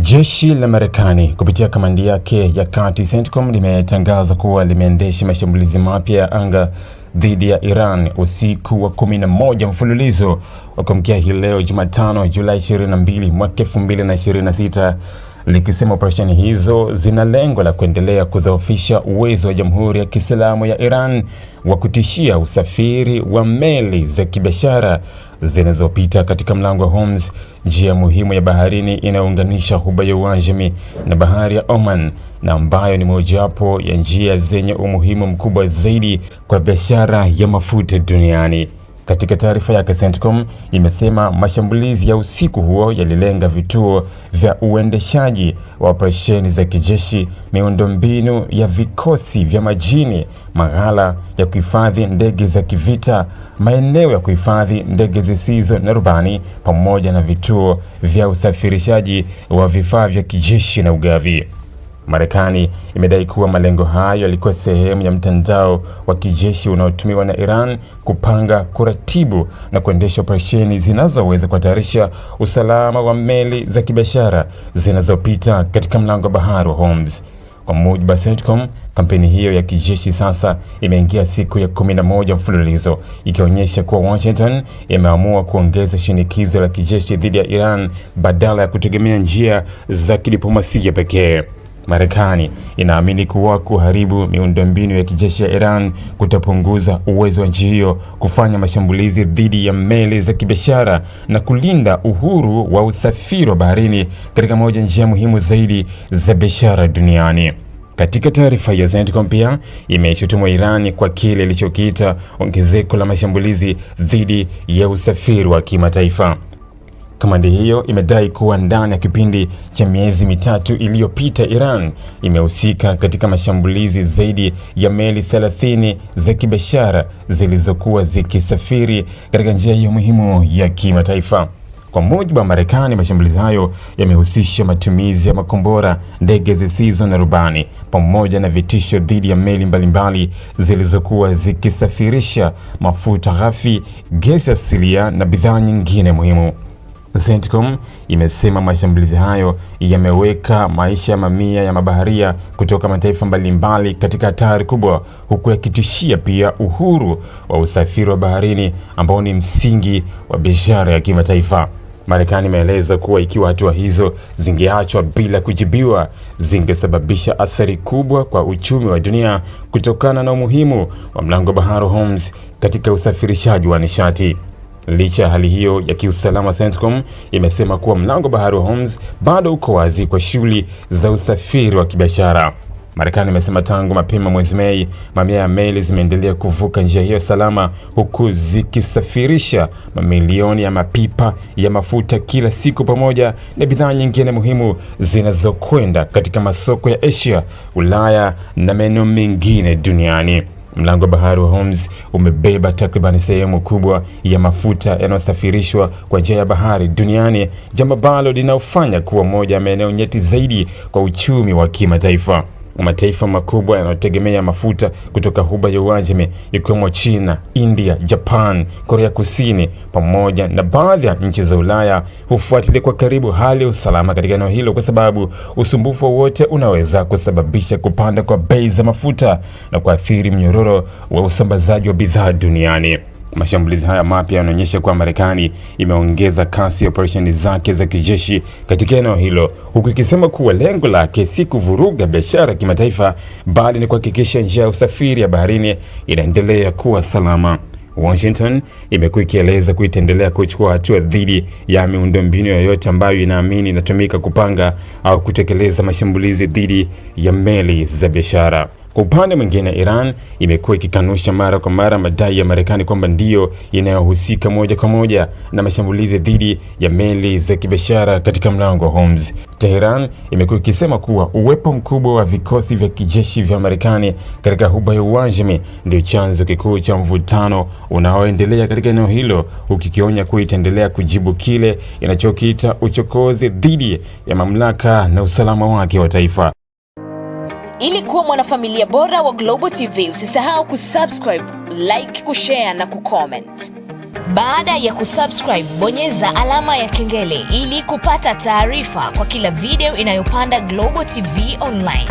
Jeshi la Marekani kupitia kamandi yake ya kati CENTCOM limetangaza kuwa limeendesha mashambulizi mapya ya anga dhidi ya Iran usiku wa 11 mfululizo wa kuamkia hii leo Jumatano Julai 22 mwaka 2026, likisema operesheni hizo zina lengo la kuendelea kudhoofisha uwezo wa Jamhuri ya Kiislamu ya Iran wa kutishia usafiri wa meli za kibiashara zinazopita katika mlango wa Hormuz, njia muhimu ya baharini inayounganisha Ghuba ya Uajemi na bahari ya Oman, na ambayo ni mojawapo ya njia zenye umuhimu mkubwa zaidi kwa biashara ya mafuta duniani. Katika taarifa yake, CENTCOM imesema mashambulizi ya usiku huo yalilenga vituo vya uendeshaji wa operesheni za kijeshi, miundombinu ya vikosi vya majini, maghala ya kuhifadhi ndege za kivita, maeneo ya kuhifadhi ndege zisizo na rubani, pamoja na vituo vya usafirishaji wa vifaa vya kijeshi na ugavi. Marekani imedai kuwa malengo hayo yalikuwa sehemu ya mtandao wa kijeshi unaotumiwa na Iran kupanga, kuratibu na kuendesha operesheni zinazoweza kuhatarisha usalama wa meli za kibiashara zinazopita katika mlango wa bahari wa Hormuz. Kwa mujibu wa CENTCOM, kampeni hiyo ya kijeshi sasa imeingia siku ya 11 mfululizo, ikionyesha kuwa Washington imeamua kuongeza shinikizo la kijeshi dhidi ya Iran badala ya kutegemea njia za kidiplomasia pekee. Marekani inaamini kuwa kuharibu miundombinu ya kijeshi ya Iran kutapunguza uwezo wa nchi hiyo kufanya mashambulizi dhidi ya meli za kibiashara na kulinda uhuru wa usafiri wa baharini katika moja njia muhimu zaidi za biashara duniani. Katika taarifa ya CENTCOM pia imeshutumu Iran kwa kile ilichokiita ongezeko la mashambulizi dhidi ya usafiri wa kimataifa. Kamandi hiyo imedai kuwa ndani ya kipindi cha miezi mitatu iliyopita, Iran imehusika katika mashambulizi zaidi ya meli 30 za kibiashara zilizokuwa zikisafiri katika njia hiyo muhimu ya kimataifa. Kwa mujibu wa Marekani, mashambulizi hayo yamehusisha matumizi ya makombora, ndege zisizo na rubani, pamoja na vitisho dhidi ya meli mbalimbali zilizokuwa zikisafirisha mafuta ghafi, gesi asilia na bidhaa nyingine muhimu. CENTCOM imesema mashambulizi hayo yameweka maisha ya mamia ya mabaharia kutoka mataifa mbalimbali katika hatari kubwa, huku yakitishia pia uhuru wa usafiri wa baharini ambao ni msingi wa biashara ya kimataifa. Marekani imeeleza kuwa ikiwa hatua hizo zingeachwa bila kujibiwa, zingesababisha athari kubwa kwa uchumi wa dunia kutokana na umuhimu wa mlango bahari wa Hormuz katika usafirishaji wa nishati. Licha ya hali hiyo ya kiusalama, CENTCOM imesema kuwa mlango bahari wa Hormuz bado uko wazi kwa shughuli za usafiri wa kibiashara. Marekani imesema tangu mapema mwezi Mei, mamia ya meli zimeendelea kuvuka njia hiyo salama, huku zikisafirisha mamilioni ya mapipa ya mafuta kila siku, pamoja na bidhaa nyingine muhimu zinazokwenda katika masoko ya Asia, Ulaya na maeneo mengine duniani. Mlango wa bahari wa Hormuz umebeba takriban sehemu kubwa ya mafuta yanayosafirishwa kwa njia ya bahari duniani, jambo ambalo linaufanya kuwa moja ya maeneo nyeti zaidi kwa uchumi wa kimataifa. Mataifa makubwa yanayotegemea mafuta kutoka Ghuba ya Uajemi ikiwemo China, India, Japan, Korea Kusini pamoja na baadhi ya nchi za Ulaya hufuatilia kwa karibu hali ya usalama katika eneo hilo, kwa sababu usumbufu wowote unaweza kusababisha kupanda kwa bei za mafuta na kuathiri mnyororo wa usambazaji wa bidhaa duniani. Mashambulizi haya mapya yanaonyesha kuwa Marekani imeongeza kasi ya operesheni zake za kijeshi katika eneo hilo, huku ikisema kuwa lengo lake si kuvuruga biashara ya kimataifa, bali ni kuhakikisha njia ya usafiri ya baharini inaendelea kuwa salama. Washington imekuwa ikieleza kuwa itaendelea kuchukua hatua dhidi ya miundombinu yoyote ambayo inaamini inatumika kupanga au kutekeleza mashambulizi dhidi ya meli za biashara. Kwa upande mwingine, Iran imekuwa ikikanusha mara kwa mara madai ya Marekani kwamba ndiyo inayohusika moja kwa moja na mashambulizi dhidi ya meli za kibiashara katika mlango wa Hormuz. Tehran imekuwa ikisema kuwa uwepo mkubwa wa vikosi vya kijeshi vya Marekani katika Ghuba ya Uajemi ndio chanzo kikuu cha mvutano unaoendelea katika eneo hilo, ukikionya kuwa itaendelea kujibu kile inachokiita uchokozi dhidi ya mamlaka na usalama wake wa taifa. Ili kuwa mwanafamilia bora wa Global TV, usisahau kusubscribe, like, kushare na kucomment. Baada ya kusubscribe, bonyeza alama ya kengele ili kupata taarifa kwa kila video inayopanda Global TV Online.